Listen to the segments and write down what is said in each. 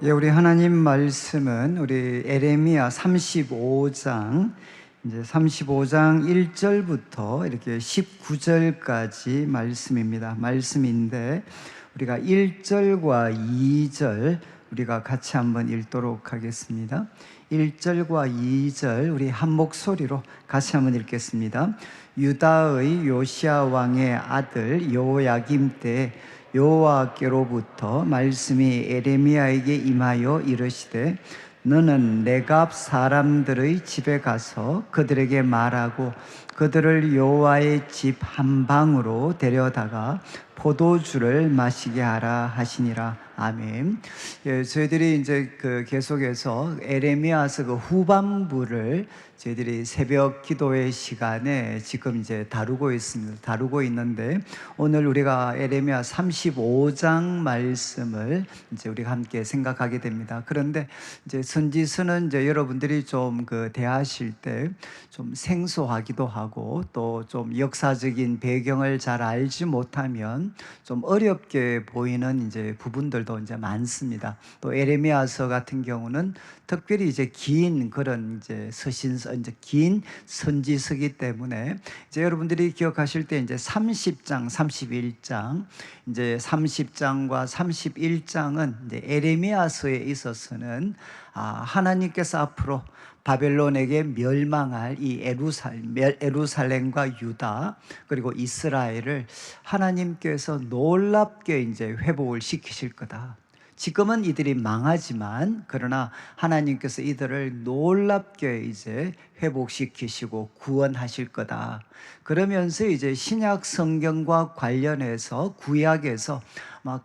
예, 우리 하나님 말씀은 우리 에레미야 35장 이제 35장 1절부터 이렇게 19절까지 말씀인데 우리가 1절과 2절 우리가 같이 한번 읽도록 하겠습니다. 1절과 2절 우리 한 목소리로 같이 한번 읽겠습니다. 유다의 요시야 왕의 아들 여호야김 때 여호와께로부터 말씀이 에레미야에게 임하여 이르시되 너는 네갑 사람들의 집에 가서 그들에게 말하고 그들을 여호와의 집 한 방으로 데려다가 포도주를 마시게 하라 하시니라. 아멘. 예, 저희들이 이제 계속해서 에레미야서 후반부를 저희들이 새벽 기도의 시간에 지금 이제 다루고 있는데 오늘 우리가 에레미야 35장 말씀을 이제 우리가 함께 생각하게 됩니다. 그런데 이제 선지서는 이제 여러분들이 좀 대하실 때 좀 생소하기도 하고 또 좀 역사적인 배경을 잘 알지 못하면 좀 어렵게 보이는 이제 부분들도 이제 많습니다. 또 에레미야서 같은 경우는 특별히 이제 긴 그런 이제 긴 선지서기 때문에 이제 여러분들이 기억하실 때 이제 30장, 31장, 이제 30장과 31장은 이제 에레미야서에 있어서는 하나님께서 앞으로 바벨론에게 멸망할 이 에루살렘과 유다 그리고 이스라엘을 하나님께서 놀랍게 이제 회복을 시키실 거다. 지금은 이들이 망하지만 그러나 하나님께서 이들을 놀랍게 이제 회복시키시고 구원하실 거다. 그러면서 이제 신약 성경과 관련해서 구약에서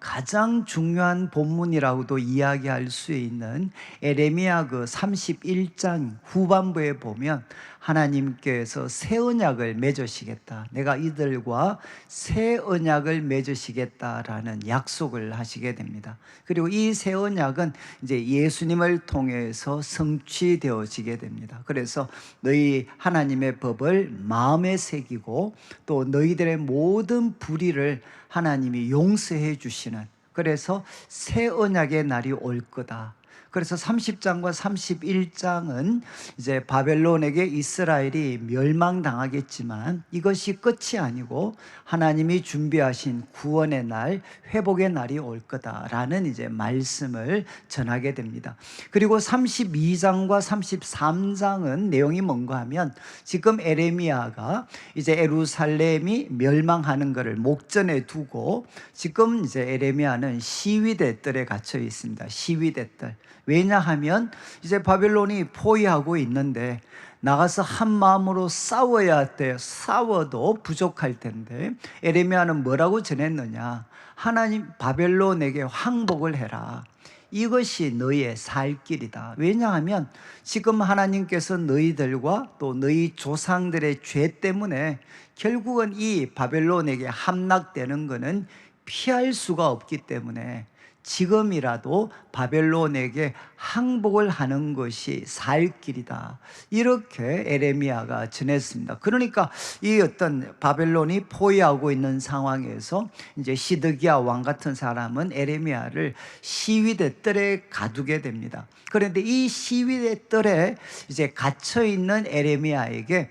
가장 중요한 본문이라고도 이야기할 수 있는 에레미야 31장 후반부에 보면 하나님께서 새 언약을 맺으시겠다. 내가 이들과 새 언약을 맺으시겠다라는 약속을 하시게 됩니다. 그리고 이 새 언약은 이제 예수님을 통해서 성취되어지게 됩니다. 그래서 너희 하나님의 법을 마음에 새기고 또 너희들의 모든 불의를 하나님이 용서해 주시는, 그래서 새 언약의 날이 올 거다. 그래서 30장과 31장은 이제 바벨론에게 이스라엘이 멸망당하겠지만 이것이 끝이 아니고 하나님이 준비하신 구원의 날, 회복의 날이 올 거다라는 이제 말씀을 전하게 됩니다. 그리고 32장과 33장은 내용이 뭔가 하면 지금 에레미야가 이제 예루살렘이 멸망하는 것을 목전에 두고 지금 이제 에레미야는 시위대 뜰에 갇혀 있습니다. 시위대 뜰. 왜냐하면 이제 바벨론이 포위하고 있는데 나가서 한 마음으로 싸워야 돼요. 싸워도 부족할 텐데 에레미야는 뭐라고 전했느냐? 하나님 바벨론에게 항복을 해라. 이것이 너희의 살 길이다. 왜냐하면 지금 하나님께서 너희들과 또 너희 조상들의 죄 때문에 결국은 이 바벨론에게 함락되는 것은 피할 수가 없기 때문에 지금이라도 바벨론에게 항복을 하는 것이 살 길이다. 이렇게 에레미야가 전했습니다. 그러니까 이 어떤 바벨론이 포위하고 있는 상황에서 이제 시드기야 왕 같은 사람은 에레미야를 시위대 뜰에 가두게 됩니다. 그런데 이 시위대 뜰에 이제 갇혀 있는 에레미야에게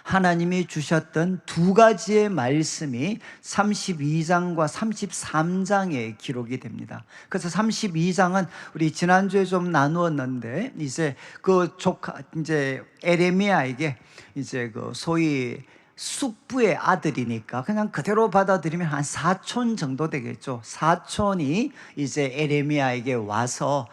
하나님이 주셨던 두 가지의 말씀이 32장과 33장에 기록이 됩니다. 그래서 32장은 우리 지난주에 좀 나누었는데 이제 이제 에레미야에게 이제 소위 숙부의 아들이니까 그냥 그대로 받아들이면 한 사촌 정도 되겠죠. 사촌이 이제 에레미야에게 와서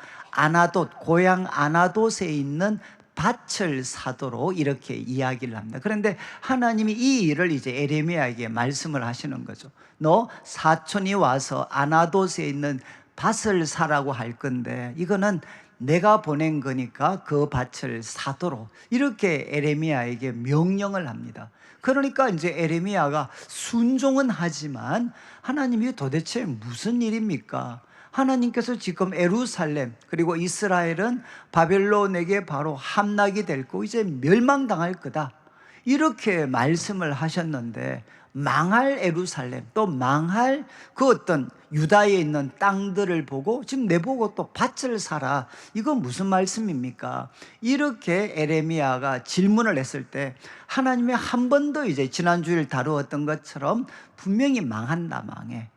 고향 아나돗에 있는 밭을 사도록 이렇게 이야기를 합니다. 그런데 하나님이 이 일을 이제 에레미야에게 말씀을 하시는 거죠. 너 사촌이 와서 아나돗에 있는 밭을 사라고 할 건데 이거는 내가 보낸 거니까 그 밭을 사도록 이렇게 에레미야에게 명령을 합니다. 그러니까 이제 에레미야가 순종은 하지만 하나님이 도대체 무슨 일입니까? 하나님께서 지금 예루살렘 그리고 이스라엘은 바벨론에게 바로 함락이 될 거고 이제 멸망당할 거다. 이렇게 말씀을 하셨는데 망할 예루살렘, 또 망할 그 어떤 유다에 있는 땅들을 보고 지금 내보고 또 밭을 사라, 이건 무슨 말씀입니까? 이렇게 에레미야가 질문을 했을 때 하나님이 한 번 더 이제 지난주일 다루었던 것처럼 분명히 망한다, 망해.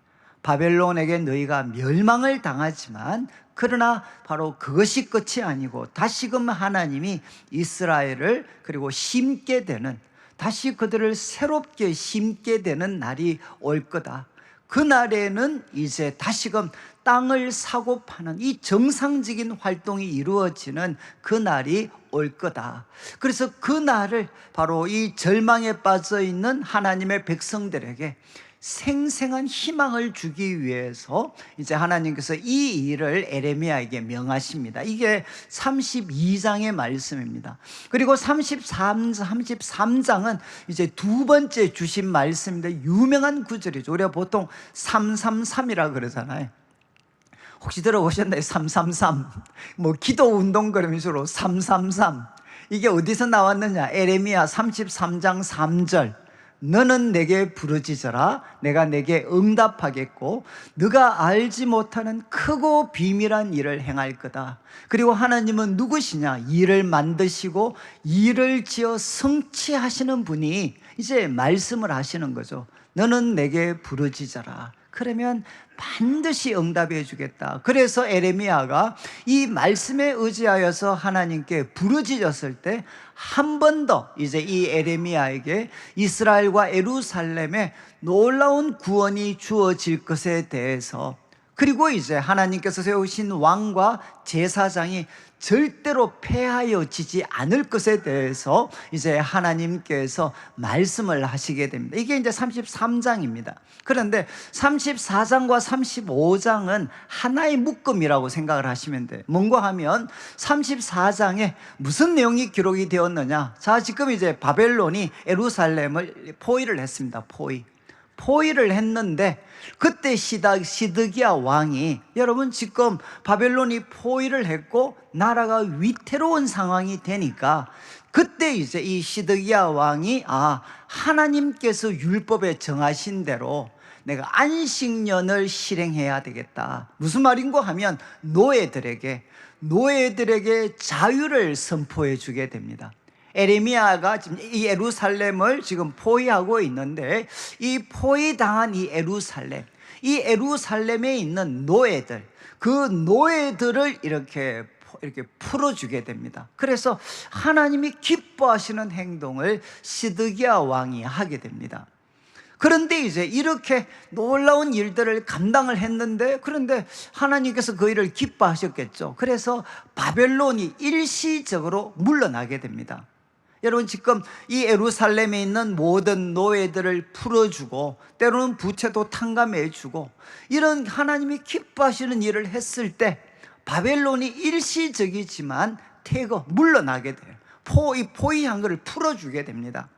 바벨론에게 너희가 멸망을 당하지만 그러나 바로 그것이 끝이 아니고 다시금 하나님이 이스라엘을 그리고 심게 되는, 다시 그들을 새롭게 심게 되는 날이 올 거다. 그 날에는 이제 다시금 땅을 사고 파는 이 정상적인 활동이 이루어지는 그 날이 올 거다. 그래서 그 날을 바로 이 절망에 빠져 있는 하나님의 백성들에게 생생한 희망을 주기 위해서 이제 하나님께서 이 일을 에레미야에게 명하십니다. 이게 32장의 말씀입니다. 그리고 33장은 이제 두 번째 주신 말씀인데 유명한 구절이죠. 우리가 보통 333이라 그러잖아요. 혹시 들어보셨나요? 333. 뭐 기도 운동 그러면서 333. 이게 어디서 나왔느냐? 에레미야 33장 3절. 너는 내게 부르짖어라, 내가 내게 응답하겠고 네가 알지 못하는 크고 비밀한 일을 행할 거다. 그리고 하나님은 누구시냐? 일을 만드시고 일을 지어 성취하시는 분이 이제 말씀을 하시는 거죠. 너는 내게 부르짖어라, 그러면 반드시 응답해 주겠다. 그래서 에레미야가 이 말씀에 의지하여서 하나님께 부르짖었을 때 한 번 더 이제 이 에레미야에게 이스라엘과 예루살렘에 놀라운 구원이 주어질 것에 대해서, 그리고 이제 하나님께서 세우신 왕과 제사장이 절대로 패하여지지 않을 것에 대해서 이제 하나님께서 말씀을 하시게 됩니다. 이게 이제 33장입니다. 그런데 34장과 35장은 하나의 묶음이라고 생각을 하시면 돼요. 뭔가 하면 34장에 무슨 내용이 기록이 되었느냐? 자, 지금 이제 바벨론이 예루살렘을 포위를 했습니다. 포위를 했는데 그때 시드기야 왕이, 여러분 지금 바벨론이 포위를 했고 나라가 위태로운 상황이 되니까 그때 이제 이 시드기야 왕이 하나님께서 율법에 정하신 대로 내가 안식년을 실행해야 되겠다. 무슨 말인고 하면 노예들에게 자유를 선포해 주게 됩니다. 에레미야가 지금 이 예루살렘을 지금 포위하고 있는데 이 포위당한 이 예루살렘에 있는 노예들, 그 노예들을 이렇게 풀어주게 됩니다. 그래서 하나님이 기뻐하시는 행동을 시드기야 왕이 하게 됩니다. 그런데 이제 이렇게 놀라운 일들을 감당을 했는데, 그런데 하나님께서 그 일을 기뻐하셨겠죠. 그래서 바벨론이 일시적으로 물러나게 됩니다. 여러분 지금 이 예루살렘에 있는 모든 노예들을 풀어주고 때로는 부채도 탕감해주고 이런 하나님이 기뻐하시는 일을 했을 때 바벨론이 일시적이지만 물러나게 돼요. 포위한 것을 풀어주게 됩니다.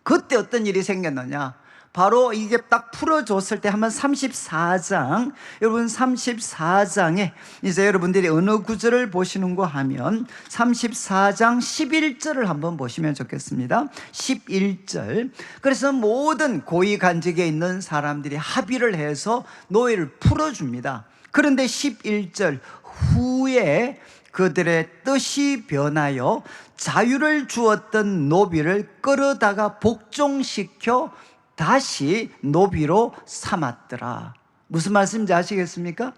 그때 어떤 일이 생겼느냐? 바로 이게 딱 풀어줬을 때 한번 34장, 여러분 34장에 이제 여러분들이 어느 구절을 보시는가 하면 34장 11절을 한번 보시면 좋겠습니다. 11절. 그래서 모든 고위간직에 있는 사람들이 합의를 해서 노예를 풀어줍니다. 그런데 11절 후에 그들의 뜻이 변하여 자유를 주었던 노비를 끌어다가 복종시켜 다시 노비로 삼았더라. 무슨 말씀인지 아시겠습니까?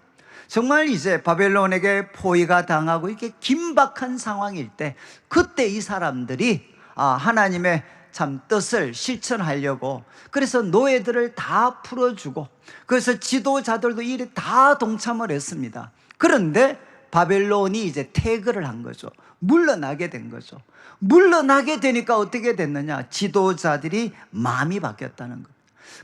정말 이제 바벨론에게 포위가 당하고 이렇게 긴박한 상황일 때 그때 이 사람들이 하나님의 참 뜻을 실천하려고 그래서 노예들을 다 풀어주고 그래서 지도자들도 일에 다 동참을 했습니다. 그런데 바벨론이 이제 퇴거를 한 거죠. 물러나게 된 거죠. 물러나게 되니까 어떻게 됐느냐? 지도자들이 마음이 바뀌었다는 것.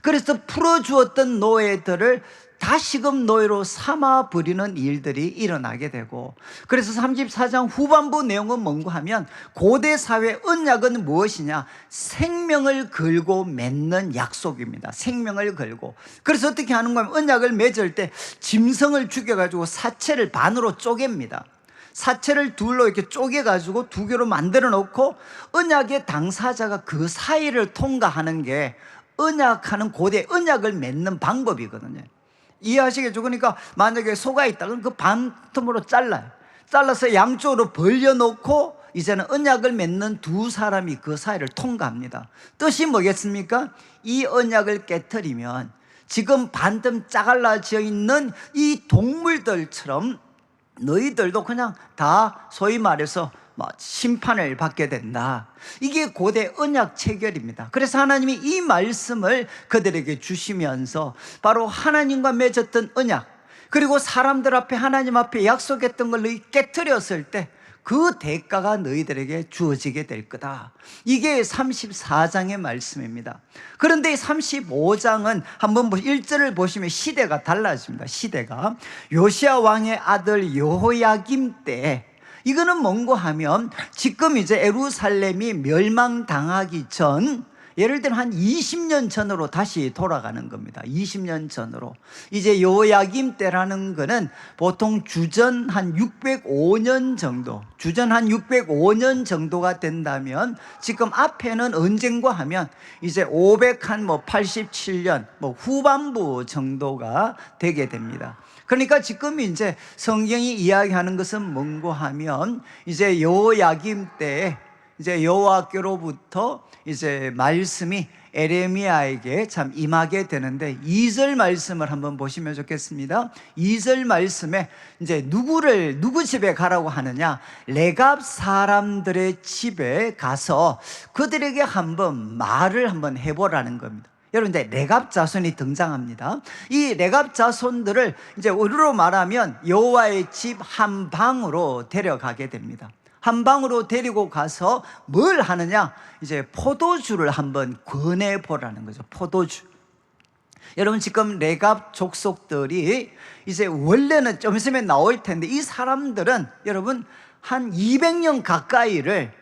그래서 풀어주었던 노예들을 다시금 노예로 삼아버리는 일들이 일어나게 되고, 그래서 34장 후반부 내용은 뭔가 하면 고대 사회 언약은 무엇이냐? 생명을 걸고 맺는 약속입니다. 생명을 걸고. 그래서 어떻게 하는 거냐면 언약을 맺을 때 짐승을 죽여가지고 사체를 반으로 쪼갭니다. 사체를 둘로 이렇게 쪼개가지고 두 개로 만들어 놓고 언약의 당사자가 그 사이를 통과하는 게 언약하는 고대 언약을 맺는 방법이거든요. 이해하시겠죠? 그러니까 만약에 소가 있다 그럼 그 반틈으로 잘라요. 잘라서 양쪽으로 벌려놓고 이제는 언약을 맺는 두 사람이 그 사이를 통과합니다. 뜻이 뭐겠습니까? 이 언약을 깨트리면 지금 반쯤 짜갈라져 있는 이 동물들처럼 너희들도 그냥 다 소위 말해서 심판을 받게 된다. 이게 고대 언약 체결입니다. 그래서 하나님이 이 말씀을 그들에게 주시면서 바로 하나님과 맺었던 언약, 그리고 사람들 앞에 하나님 앞에 약속했던 걸 너희 깨트렸을 때 그 대가가 너희들에게 주어지게 될 거다. 이게 34장의 말씀입니다. 그런데 35장은 한번 1절을 보시면 시대가 달라집니다. 시대가 요시야 왕의 아들 여호야김 때, 이거는 뭔고 하면 지금 이제 예루살렘이 멸망당하기 전, 예를 들면 한 20년 전으로 다시 돌아가는 겁니다. 20년 전으로. 이제 여호야김 때라는 거는 보통 주전 한 605년 정도, 주전 한 605년 정도가 된다면 지금 앞에는 언젠가 하면 이제 587년 후반부 정도가 되게 됩니다. 그러니까 지금 이제 성경이 이야기하는 것은 뭔고 하면 이제 여호야김 때에 이제 여호와께로부터 이제 말씀이 에레미야에게 참 임하게 되는데, 2절 말씀을 한번 보시면 좋겠습니다. 2절 말씀에 이제 누구 집에 가라고 하느냐? 레갑 사람들의 집에 가서 그들에게 한번 말을 한번 해보라는 겁니다. 여러분, 이제 레갑 자손이 등장합니다. 이 레갑 자손들을 이제 우리로 말하면 여호와의 집 한 방으로 데려가게 됩니다. 한 방으로 데리고 가서 뭘 하느냐? 이제 포도주를 한번 권해보라는 거죠. 포도주. 여러분, 지금 레갑 족속들이 이제 원래는 좀 있으면 나올 텐데, 이 사람들은 여러분 한 200년 가까이를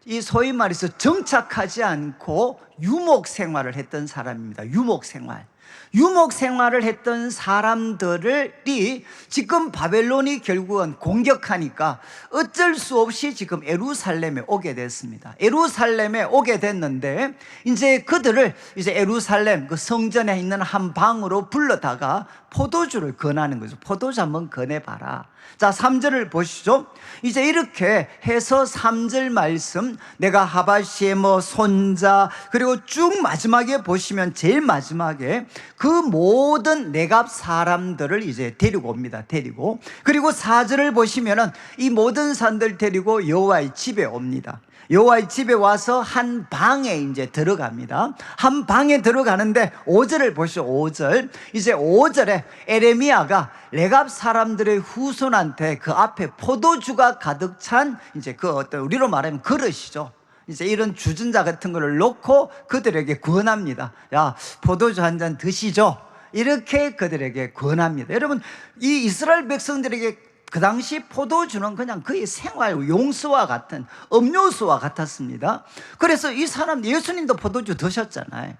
이 소위 말해서 정착하지 않고 유목 생활을 했던 사람입니다. 유목 생활. 유목 생활을 했던 사람들이 지금 바벨론이 결국은 공격하니까 어쩔 수 없이 지금 예루살렘에 오게 됐습니다. 예루살렘에 오게 됐는데, 이제 그들을 이제 예루살렘 그 성전에 있는 한 방으로 불러다가 포도주를 권하는 거죠. 포도주 한번 권해봐라. 자, 3절을 보시죠. 이제 이렇게 해서 3절 말씀, 내가 하바시의 손자, 그리고 쭉 마지막에 보시면 제일 마지막에 그 모든 레갑 사람들을 이제 데리고 옵니다. 데리고. 그리고 4절을 보시면은 이 모든 사람들 데리고 여호와의 집에 옵니다. 여호와의 집에 와서 한 방에 이제 들어갑니다. 한 방에 들어가는데 5절을 보시죠. 5절. 이제 5절에 에레미야가 레갑 사람들의 후손한테 그 앞에 포도주가 가득 찬 이제 그 어떤 우리로 말하면 그릇이죠. 이제 이런 주전자 같은 거를 놓고 그들에게 권합니다. 야, 포도주 한 잔 드시죠. 이렇게 그들에게 권합니다. 여러분, 이 이스라엘 백성들에게 그 당시 포도주는 그냥 거의 생활 용수와 같은 음료수와 같았습니다. 그래서 이 사람, 예수님도 포도주 드셨잖아요.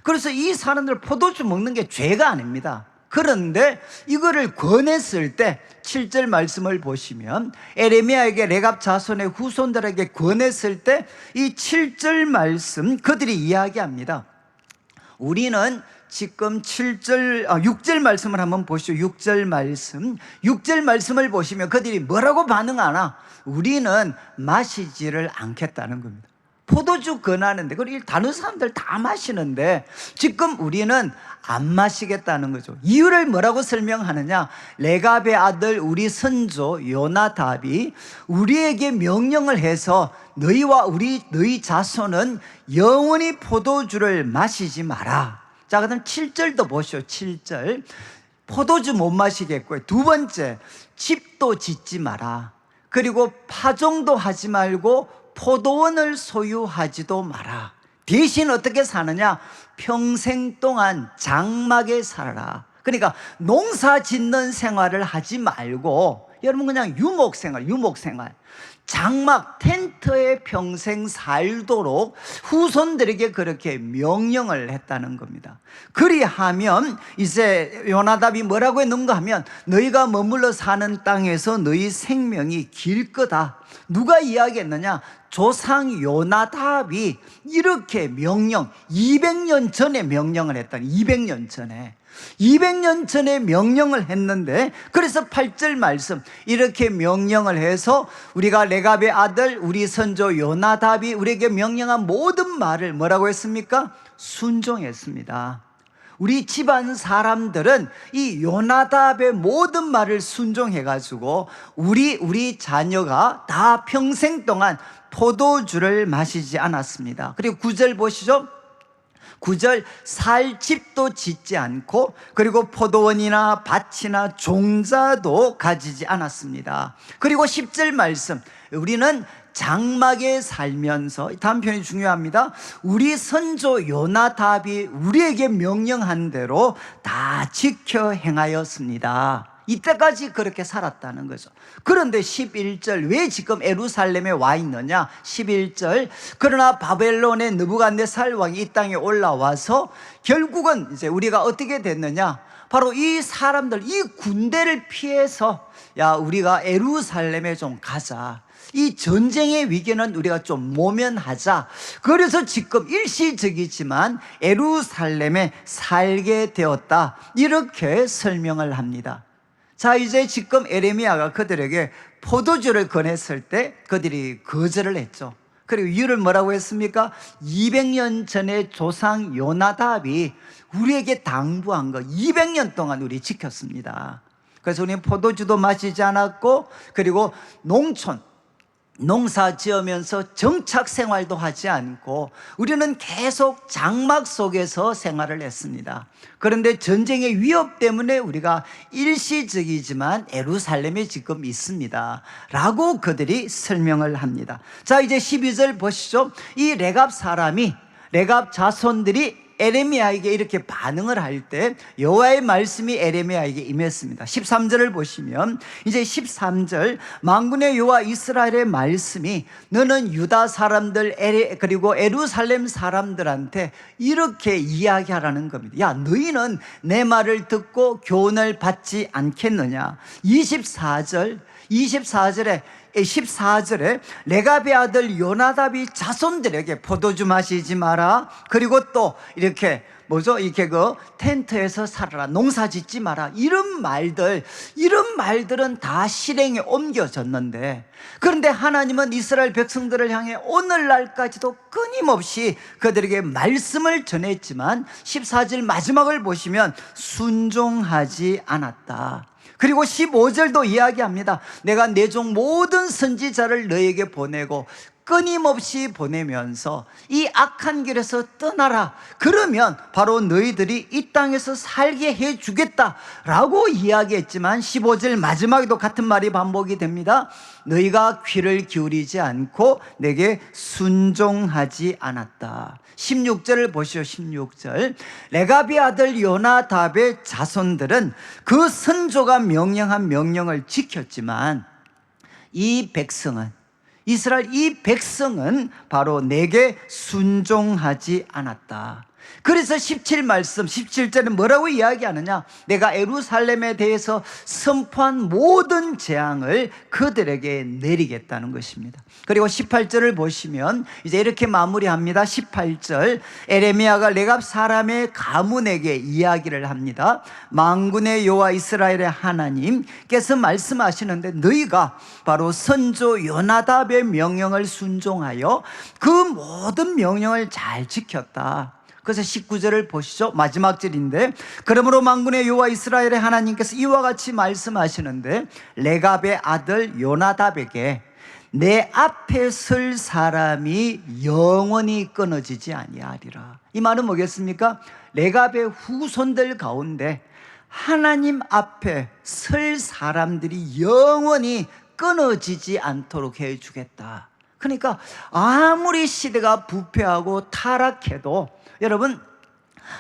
그래서 이 사람들 포도주 먹는 게 죄가 아닙니다. 그런데 이거를 권했을 때 7절 말씀을 보시면 에레미야에게 레갑 자손의 후손들에게 권했을 때 이 7절 말씀 그들이 이야기합니다. 우리는 지금 6절 말씀을 한번 보시죠. 6절 말씀을 보시면 그들이 뭐라고 반응하나? 우리는 마시지를 않겠다는 겁니다. 포도주 권하는데, 그리고 다른 사람들 다 마시는데 지금 우리는 안 마시겠다는 거죠. 이유를 뭐라고 설명하느냐? 레갑의 아들 우리 선조 요나답이 우리에게 명령을 해서 너희와 너희 자손은 영원히 포도주를 마시지 마라. 자, 그다음 7절도 보시오. 7절. 포도주 못 마시겠고요. 두 번째, 집도 짓지 마라. 그리고 파종도 하지 말고 포도원을 소유하지도 마라. 대신 어떻게 사느냐? 평생 동안 장막에 살아라. 그러니까 농사 짓는 생활을 하지 말고 여러분 그냥 유목 생활. 장막 텐트에 평생 살도록 후손들에게 그렇게 명령을 했다는 겁니다. 그리하면 이제 요나답이 뭐라고 했는가 하면 너희가 머물러 사는 땅에서 너희 생명이 길 거다. 누가 이야기했느냐? 조상 요나답이 이렇게 200년 전에 명령을 했다니. 200년 전에 명령을 했는데, 그래서 8절 말씀 이렇게 명령을 해서 우리가 레갑의 아들 우리 선조 요나답이 우리에게 명령한 모든 말을 뭐라고 했습니까? 순종했습니다. 우리 집안 사람들은 이 요나답의 모든 말을 순종해가지고 우리 자녀가 다 평생 동안 포도주를 마시지 않았습니다. 그리고 9절 보시죠. 9절 살 집도 짓지 않고 그리고 포도원이나 밭이나 종자도 가지지 않았습니다. 그리고 10절 말씀 우리는 장막에 살면서, 다음 편이 중요합니다. 우리 선조 요나답이 우리에게 명령한 대로 다 지켜 행하였습니다. 이때까지 그렇게 살았다는 거죠. 그런데 11절 왜 지금 예루살렘에 와 있느냐? 11절 그러나 바벨론의 느부갓네살 왕이 이 땅에 올라와서 결국은 이제 우리가 어떻게 됐느냐? 바로 이 사람들, 이 군대를 피해서 야 우리가 예루살렘에 좀 가자. 이 전쟁의 위기는 우리가 좀 모면하자. 그래서 지금 일시적이지만 예루살렘에 살게 되었다. 이렇게 설명을 합니다. 자, 이제 지금 에레미야가 그들에게 포도주를 권했을 때 그들이 거절을 했죠. 그리고 이유를 뭐라고 했습니까? 200년 전에 조상 요나답이 우리에게 당부한 거 200년 동안 우리 지켰습니다. 그래서 우리는 포도주도 마시지 않았고, 그리고 농사 지으면서 정착 생활도 하지 않고 우리는 계속 장막 속에서 생활을 했습니다. 그런데 전쟁의 위협 때문에 우리가 일시적이지만 예루살렘에 지금 있습니다 라고 그들이 설명을 합니다. 자, 이제 12절 보시죠. 이 레갑 자손들이 에레미야에게 이렇게 반응을 할 때 여호와의 말씀이 에레미야에게 임했습니다. 13절을 보시면 이제 13절 만군의 여호와 이스라엘의 말씀이 너는 유다 사람들 그리고 예루살렘 사람들한테 이렇게 이야기하라는 겁니다. 야 너희는 내 말을 듣고 교훈을 받지 않겠느냐. 14절에 레갑의 아들 요나답이 자손들에게 포도주 마시지 마라. 그리고 또 이렇게 이렇게 텐트에서 살아라. 농사 짓지 마라. 이런 말들은 다 실행에 옮겨졌는데, 그런데 하나님은 이스라엘 백성들을 향해 오늘날까지도 끊임없이 그들에게 말씀을 전했지만 14절 마지막을 보시면 순종하지 않았다. 그리고 15절도 이야기합니다. 내가 내 종 모든 선지자를 너에게 보내고 끊임없이 보내면서 이 악한 길에서 떠나라. 그러면 바로 너희들이 이 땅에서 살게 해주겠다라고 이야기했지만 15절 마지막에도 같은 말이 반복이 됩니다. 너희가 귀를 기울이지 않고 내게 순종하지 않았다. 16절을 보시오. 16절 레갑의 아들 요나답의 자손들은 그 선조가 명령한 명령을 지켰지만 이 백성은 바로 내게 순종하지 않았다. 그래서 17절은 뭐라고 이야기하느냐? 내가 예루살렘에 대해서 선포한 모든 재앙을 그들에게 내리겠다는 것입니다. 그리고 18절을 보시면 이제 이렇게 마무리합니다. 18절 에레미야가 레갑 사람의 가문에게 이야기를 합니다. 만군의 여호와 이스라엘의 하나님께서 말씀하시는데 너희가 바로 선조 요나답의 명령을 순종하여 그 모든 명령을 잘 지켰다. 그래서 19절을 보시죠. 마지막 절인데 그러므로 만군의 여호와 이스라엘의 하나님께서 이와 같이 말씀하시는데 레갑의 아들 요나답에게 내 앞에 설 사람이 영원히 끊어지지 아니하리라. 이 말은 뭐겠습니까? 레갑의 후손들 가운데 하나님 앞에 설 사람들이 영원히 끊어지지 않도록 해주겠다. 그러니까 아무리 시대가 부패하고 타락해도 여러분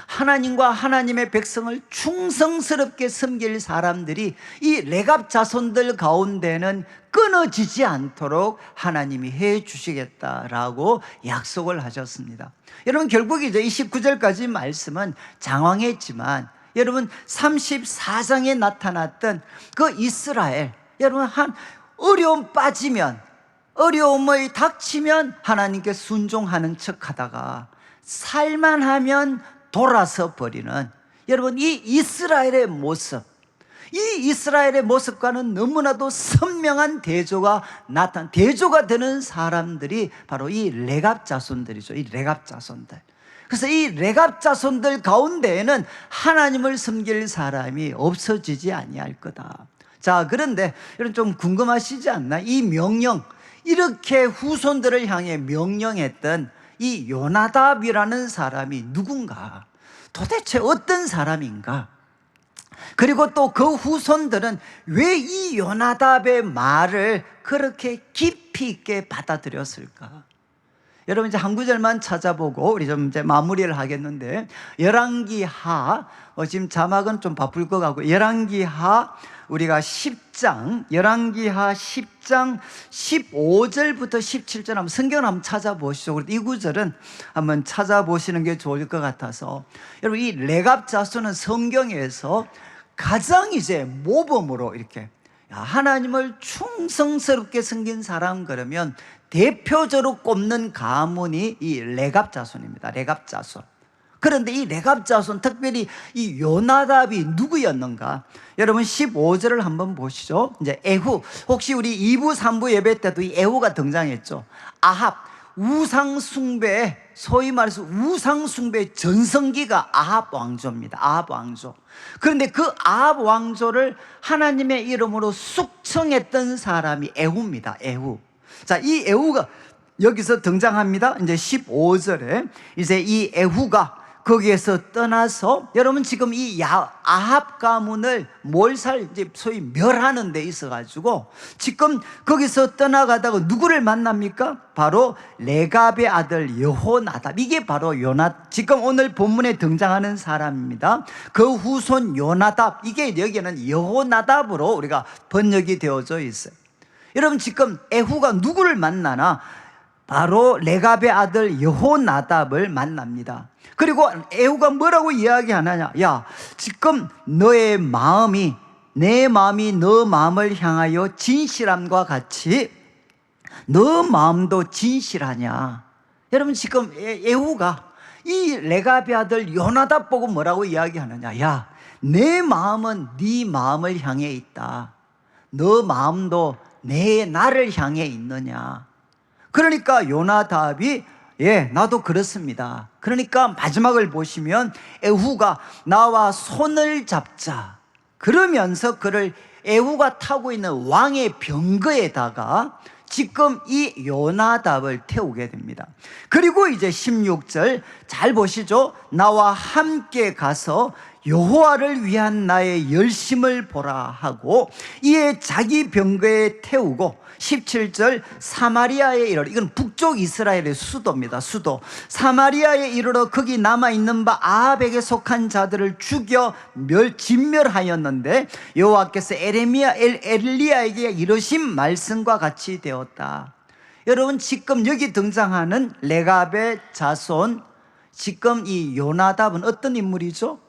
하나님과 하나님의 백성을 충성스럽게 섬길 사람들이 이 레갑 자손들 가운데는 끊어지지 않도록 하나님이 해 주시겠다라고 약속을 하셨습니다. 여러분, 결국 이제 이 19절까지 말씀은 장황했지만 여러분 34장에 나타났던 그 이스라엘, 여러분 한 어려움 빠지면, 어려움이 닥치면 하나님께 순종하는 척 하다가 살만하면 돌아서 버리는, 여러분 이 이스라엘의 모습, 이 이스라엘의 모습과는 너무나도 선명한 대조가 되는 사람들이 바로 이 레갑 자손들이죠. 이 레갑 자손들. 그래서 이 레갑 자손들 가운데에는 하나님을 섬길 사람이 없어지지 아니할 거다. 자, 그런데 여러분 좀 궁금하시지 않나? 이 명령, 이렇게 후손들을 향해 명령했던 이 요나답이라는 사람이 누군가? 도대체 어떤 사람인가? 그리고 또 그 후손들은 왜 이 요나답의 말을 그렇게 깊이 있게 받아들였을까? 여러분 이제 한 구절만 찾아보고 우리 좀 이제 마무리를 하겠는데, 열왕기하, 지금 자막은 좀 바쁠 것 같고, 열왕기하 우리가 10장, 열왕기하 10장 15절부터 17절 한번 성경을 한번 찾아보시죠. 이 구절은 한번 찾아보시는 게 좋을 것 같아서, 여러분 이 레갑 자손은 성경에서 가장 이제 모범으로 이렇게 하나님을 충성스럽게 섬긴 사람, 그러면 대표적으로 꼽는 가문이 이 레갑 자손입니다. 레갑 자손. 그런데 이 레갑 자손, 특별히 이 요나답이 누구였는가? 여러분 15절을 한번 보시죠. 이제 에후, 혹시 우리 2부 3부 예배 때도 이 에후가 등장했죠. 아합, 우상 숭배, 소위 말해서 우상 숭배 전성기가 아합 왕조입니다. 아합 왕조. 그런데 그 아합 왕조를 하나님의 이름으로 숙청했던 사람이 에후입니다. 에후. 자, 이 에후가 여기서 등장합니다. 이제 15절에 이제 이 에후가 거기에서 떠나서, 여러분 지금 이 아합 가문을 이제 소위 멸하는 데 있어가지고 지금 거기서 떠나가다가 누구를 만납니까? 바로 레갑의 아들 여호나답. 이게 바로 지금 오늘 본문에 등장하는 사람입니다. 그 후손 요나답, 이게 여기는 여호나답으로 우리가 번역이 되어져 있어요. 여러분 지금 에후가 누구를 만나나? 바로 레갑의 아들 여호나답을 만납니다. 그리고 에후가 뭐라고 이야기하느냐? 야, 지금 너의 마음이, 내 마음이 너 마음을 향하여 진실함과 같이 너 마음도 진실하냐? 여러분 지금 에후가 이 레갑의 아들 요나답 보고 뭐라고 이야기하느냐? 야, 내 마음은 네 마음을 향해 있다. 너 마음도 나를 향해 있느냐? 그러니까 요나답이 나도 그렇습니다. 그러니까 마지막을 보시면 에후가 나와 손을 잡자, 그러면서 그를 에후가 타고 있는 왕의 병거에다가 지금 이 요나답을 태우게 됩니다. 그리고 이제 16절 잘 보시죠. 나와 함께 가서 여호와를 위한 나의 열심을 보라 하고 이에 자기 병거에 태우고, 17절 사마리아에 이르러, 이건 북쪽 이스라엘의 수도입니다. 수도 사마리아에 이르러 거기 남아있는 바 아합에게 속한 자들을 죽여 진멸하였는데 여호와께서 엘리야에게 이르신 말씀과 같이 되었다. 여러분 지금 여기 등장하는 레갑의 자손, 지금 이 요나답은 어떤 인물이죠?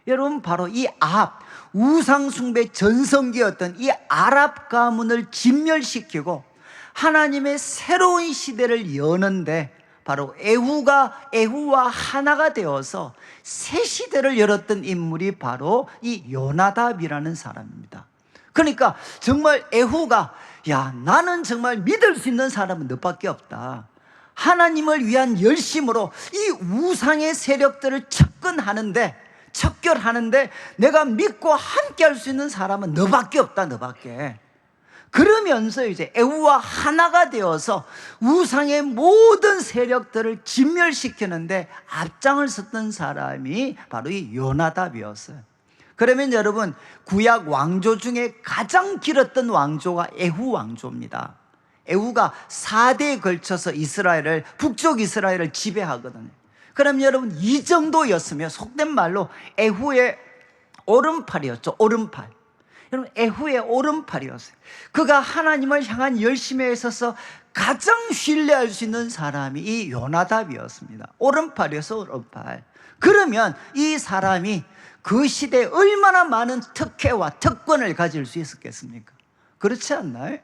여러분 바로 이 아합, 우상숭배 전성기였던 이 아랍 가문을 진멸시키고 하나님의 새로운 시대를 여는데 바로 에후와 하나가 되어서 새 시대를 열었던 인물이 바로 이 요나답이라는 사람입니다. 그러니까 정말 에후가, 야, 나는 정말 믿을 수 있는 사람은 너밖에 없다. 하나님을 위한 열심으로 이 우상의 세력들을 척결하는데 내가 믿고 함께 할 수 있는 사람은 너밖에 없다. 너밖에. 그러면서 이제 에후와 하나가 되어서 우상의 모든 세력들을 진멸시키는데 앞장을 섰던 사람이 바로 이 요나답이었어요. 그러면 여러분 구약 왕조 중에 가장 길었던 왕조가 에후 왕조입니다. 에후가 4대에 걸쳐서 북쪽 이스라엘을 지배하거든요. 그럼 여러분 이 정도였으면 속된 말로 에후의 오른팔이었죠. 오른팔. 여러분 에후의 오른팔이었어요. 그가 하나님을 향한 열심에 있어서 가장 신뢰할 수 있는 사람이 이 요나답이었습니다. 오른팔이어서 오른팔. 그러면 이 사람이 그 시대에 얼마나 많은 특혜와 특권을 가질 수 있었겠습니까? 그렇지 않나요?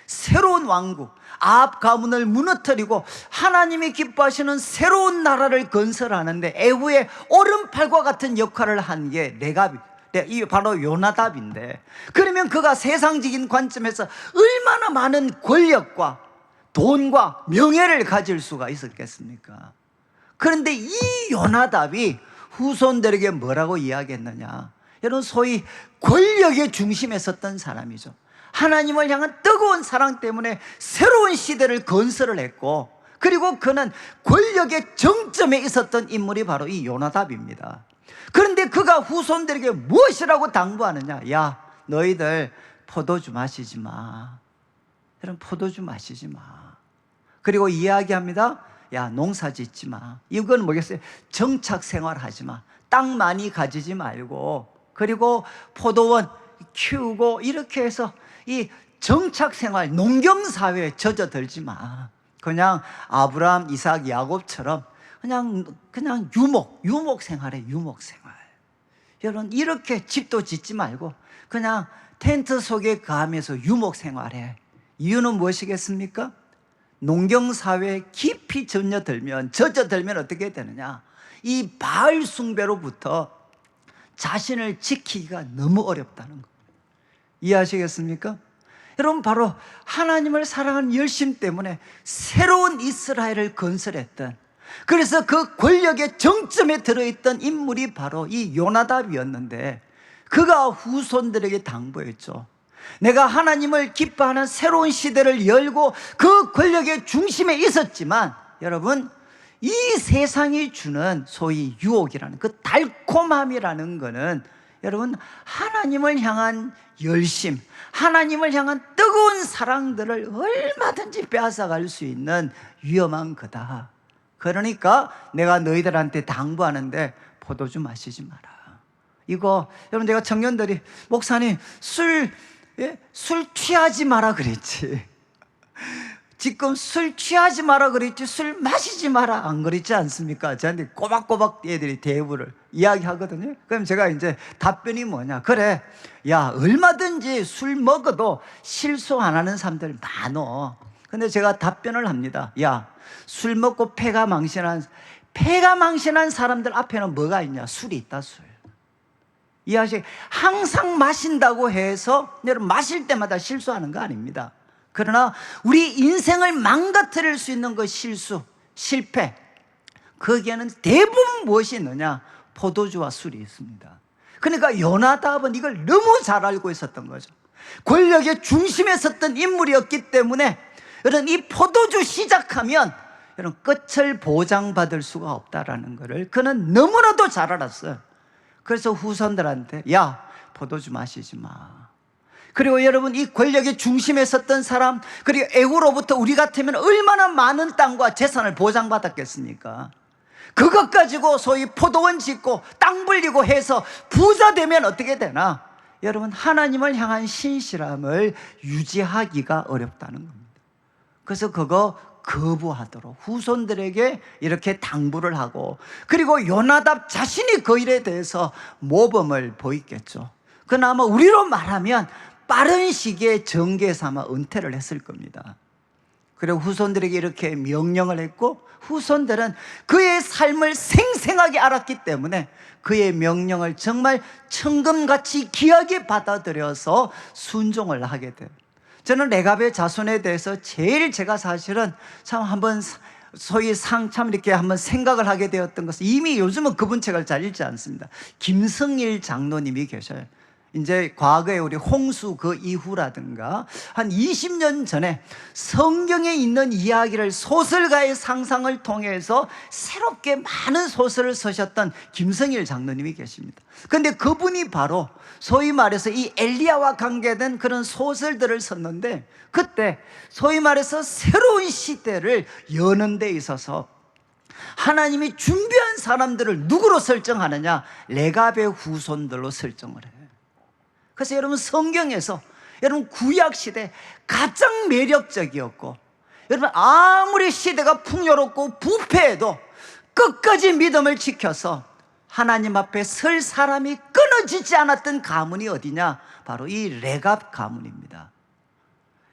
새로운 왕국, 아합 가문을 무너뜨리고 하나님이 기뻐하시는 새로운 나라를 건설하는데 에후의 오른팔과 같은 역할을 한 게 레갑이, 이 바로 요나답인데, 그러면 그가 세상적인 관점에서 얼마나 많은 권력과 돈과 명예를 가질 수가 있었겠습니까? 그런데 이 요나답이 후손들에게 뭐라고 이야기했느냐? 여러분, 소위 권력의 중심에 섰던 사람이죠. 하나님을 향한 뜨거운 사랑 때문에 새로운 시대를 건설을 했고, 그리고 그는 권력의 정점에 있었던 인물이 바로 이 요나답입니다. 그런데 그가 후손들에게 무엇이라고 당부하느냐? 야, 너희들 포도주 마시지 마. 여러분, 포도주 마시지 마. 그리고 이야기합니다. 야, 농사 짓지 마. 이건 뭐겠어요? 정착 생활하지 마. 땅 많이 가지지 말고, 그리고 포도원 키우고 이렇게 해서 이 정착 생활, 농경 사회에 젖어들지 마. 그냥 아브라함, 이삭, 야곱처럼 그냥 유목 생활에 유목 생활. 여러분, 이렇게 집도 짓지 말고 그냥 텐트 속에 가면서 유목 생활해. 이유는 무엇이겠습니까? 농경 사회에 깊이 젖어들면 어떻게 되느냐? 이 바알 숭배로부터 자신을 지키기가 너무 어렵다는 거. 이해하시겠습니까? 여러분, 바로 하나님을 사랑하는 열심 때문에 새로운 이스라엘을 건설했던, 그래서 그 권력의 정점에 들어있던 인물이 바로 이 요나답이었는데, 그가 후손들에게 당부했죠. 내가 하나님을 기뻐하는 새로운 시대를 열고 그 권력의 중심에 있었지만, 여러분, 이 세상이 주는 소위 유혹이라는 그 달콤함이라는 거는 여러분, 하나님을 향한 열심, 하나님을 향한 뜨거운 사랑들을 얼마든지 빼앗아갈 수 있는 위험한 거다. 그러니까 내가 너희들한테 당부하는데 포도주 마시지 마라. 이거 여러분, 제가 청년들이 목사님 술 취하지 마라 그랬지. 지금 술 취하지 마라 그랬지 술 마시지 마라 안 그랬지 않습니까? 저한테 꼬박꼬박 애들이 대부를 이야기하거든요. 그럼 제가 이제 답변이 뭐냐? 그래, 야, 얼마든지 술 먹어도 실수 안 하는 사람들 많어. 근데 제가 답변을 합니다. 야, 술 먹고 폐가 망신한 사람들 앞에는 뭐가 있냐? 술이 있다, 술. 이해하시? 항상 마신다고 해서 여러분, 마실 때마다 실수하는 거 아닙니다. 그러나 우리 인생을 망가뜨릴 수 있는 그 실수, 실패, 거기에는 대부분 무엇이 있느냐? 포도주와 술이 있습니다. 그러니까 요나답은 이걸 너무 잘 알고 있었던 거죠. 권력의 중심에 섰던 인물이었기 때문에 여러분, 이 포도주 시작하면 여러분 끝을 보장받을 수가 없다라는 것을 그는 너무나도 잘 알았어요. 그래서 후손들한테 야, 포도주 마시지 마. 그리고 여러분, 이 권력의 중심에 섰던 사람, 그리고 에후로부터 우리 같으면 얼마나 많은 땅과 재산을 보장받았겠습니까? 그것 가지고 소위 포도원 짓고 땅 불리고 해서 부자 되면 어떻게 되나? 여러분, 하나님을 향한 신실함을 유지하기가 어렵다는 겁니다. 그래서 그거 거부하도록 후손들에게 이렇게 당부를 하고, 그리고 요나답 자신이 그 일에 대해서 모범을 보였겠죠. 그나마 우리로 말하면 빠른 시기에 정계 삼아 은퇴를 했을 겁니다. 그리고 후손들에게 이렇게 명령을 했고, 후손들은 그의 삶을 생생하게 알았기 때문에 그의 명령을 정말 천금같이 귀하게 받아들여서 순종을 하게 돼요. 저는 레갑의 자손에 대해서 제일 제가 사실은 참 한번 소위 참 이렇게 한번 생각을 하게 되었던 것은, 이미 요즘은 그분 책을 잘 읽지 않습니다. 김성일 장로님이 계셔요. 이제 과거에 우리 홍수 그 이후라든가 한 20년 전에 성경에 있는 이야기를 소설가의 상상을 통해서 새롭게 많은 소설을 쓰셨던 김성일 장로님이 계십니다. 그런데 그분이 바로 소위 말해서 이 엘리야와 관계된 그런 소설들을 썼는데, 그때 소위 말해서 새로운 시대를 여는 데 있어서 하나님이 준비한 사람들을 누구로 설정하느냐? 레갑의 후손들로 설정을 해요. 그래서 여러분, 성경에서 여러분 구약시대 가장 매력적이었고, 여러분 아무리 시대가 풍요롭고 부패해도 끝까지 믿음을 지켜서 하나님 앞에 설 사람이 끊어지지 않았던 가문이 어디냐? 바로 이 레갑 가문입니다.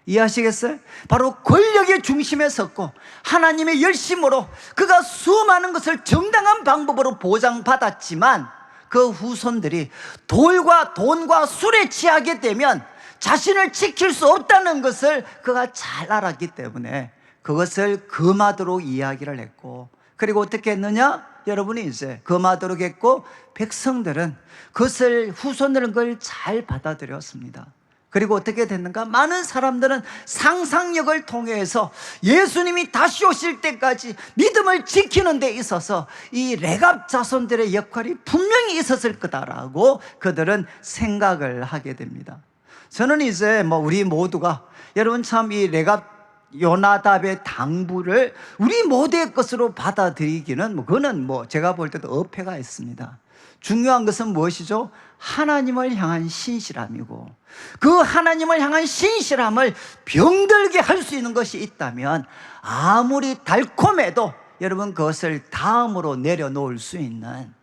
이해하시겠어요? 바로 권력의 중심에 섰고 하나님의 열심으로 그가 수많은 것을 정당한 방법으로 보장받았지만 그 후손들이 돈과 술에 취하게 되면 자신을 지킬 수 없다는 것을 그가 잘 알았기 때문에 그것을 금하도록 이야기를 했고, 그리고 어떻게 했느냐? 여러분이 이제 금하도록 했고, 백성들은 그것을, 후손들은 그걸 잘 받아들였습니다. 그리고 어떻게 됐는가? 많은 사람들은 상상력을 통해서 예수님이 다시 오실 때까지 믿음을 지키는 데 있어서 이 레갑 자손들의 역할이 분명히 있었을 거다라고 그들은 생각을 하게 됩니다. 저는 이제 우리 모두가, 여러분 참 이 레갑 요나답의 당부를 우리 모두의 것으로 받아들이기는 그거는 제가 볼 때도 어폐가 있습니다. 중요한 것은 무엇이죠? 하나님을 향한 신실함이고, 그 하나님을 향한 신실함을 병들게 할 수 있는 것이 있다면 아무리 달콤해도 여러분 그것을 다음으로 내려놓을 수 있는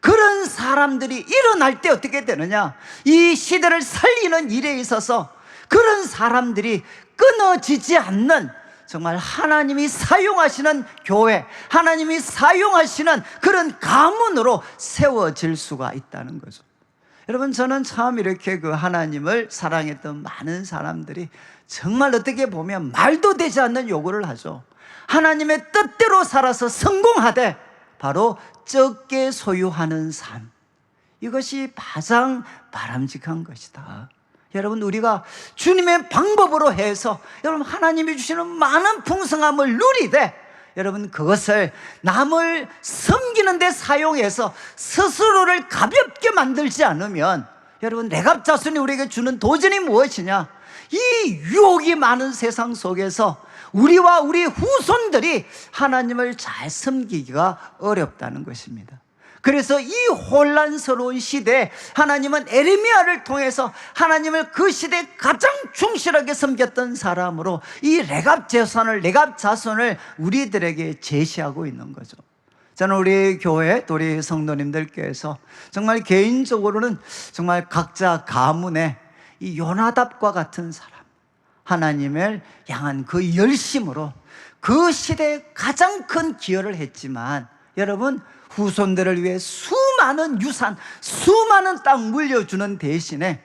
그런 사람들이 일어날 때 어떻게 되느냐? 이 시대를 살리는 일에 있어서 그런 사람들이 끊어지지 않는, 정말 하나님이 사용하시는 교회, 하나님이 사용하시는 그런 가문으로 세워질 수가 있다는 거죠. 여러분, 저는 참 이렇게 그 하나님을 사랑했던 많은 사람들이 정말 어떻게 보면 말도 되지 않는 요구를 하죠. 하나님의 뜻대로 살아서 성공하되 바로 적게 소유하는 삶, 이것이 가장 바람직한 것이다. 여러분, 우리가 주님의 방법으로 해서 여러분 하나님이 주시는 많은 풍성함을 누리되, 여러분 그것을 남을 섬기는 데 사용해서 스스로를 가볍게 만들지 않으면, 여러분 레갑 자손이 우리에게 주는 도전이 무엇이냐? 이 유혹이 많은 세상 속에서 우리와 우리 후손들이 하나님을 잘 섬기기가 어렵다는 것입니다. 그래서 이 혼란스러운 시대에 하나님은 에레미야를 통해서 하나님을 그 시대에 가장 충실하게 섬겼던 사람으로 이 레갑 자손을 우리들에게 제시하고 있는 거죠. 저는 우리 교회, 우리 성도님들께서 정말 개인적으로는 정말 각자 가문에 이 요나답과 같은 사람, 하나님을 향한 그 열심으로 그 시대에 가장 큰 기여를 했지만, 여러분 후손들을 위해 수많은 유산, 수많은 땅 물려주는 대신에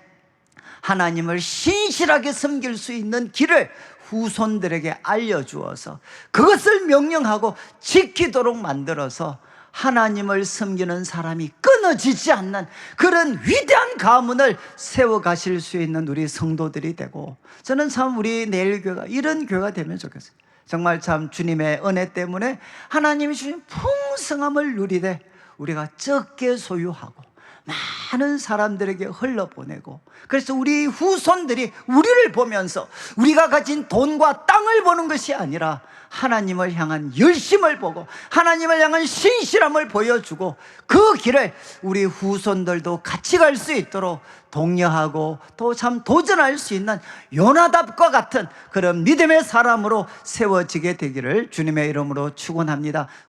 하나님을 신실하게 섬길 수 있는 길을 후손들에게 알려주어서 그것을 명령하고 지키도록 만들어서 하나님을 섬기는 사람이 끊어지지 않는 그런 위대한 가문을 세워가실 수 있는 우리 성도들이 되고, 저는 참 우리 내일교회가 이런 교회가 되면 좋겠어요. 정말 참 주님의 은혜 때문에 하나님이 주신 풍성함을 누리되 우리가 적게 소유하고 많은 사람들에게 흘러보내고, 그래서 우리 후손들이 우리를 보면서 우리가 가진 돈과 땅을 보는 것이 아니라 하나님을 향한 열심을 보고 하나님을 향한 신실함을 보여주고, 그 길을 우리 후손들도 같이 갈 수 있도록 독려하고 또 참 도전할 수 있는 요나답과 같은 그런 믿음의 사람으로 세워지게 되기를 주님의 이름으로 축원합니다.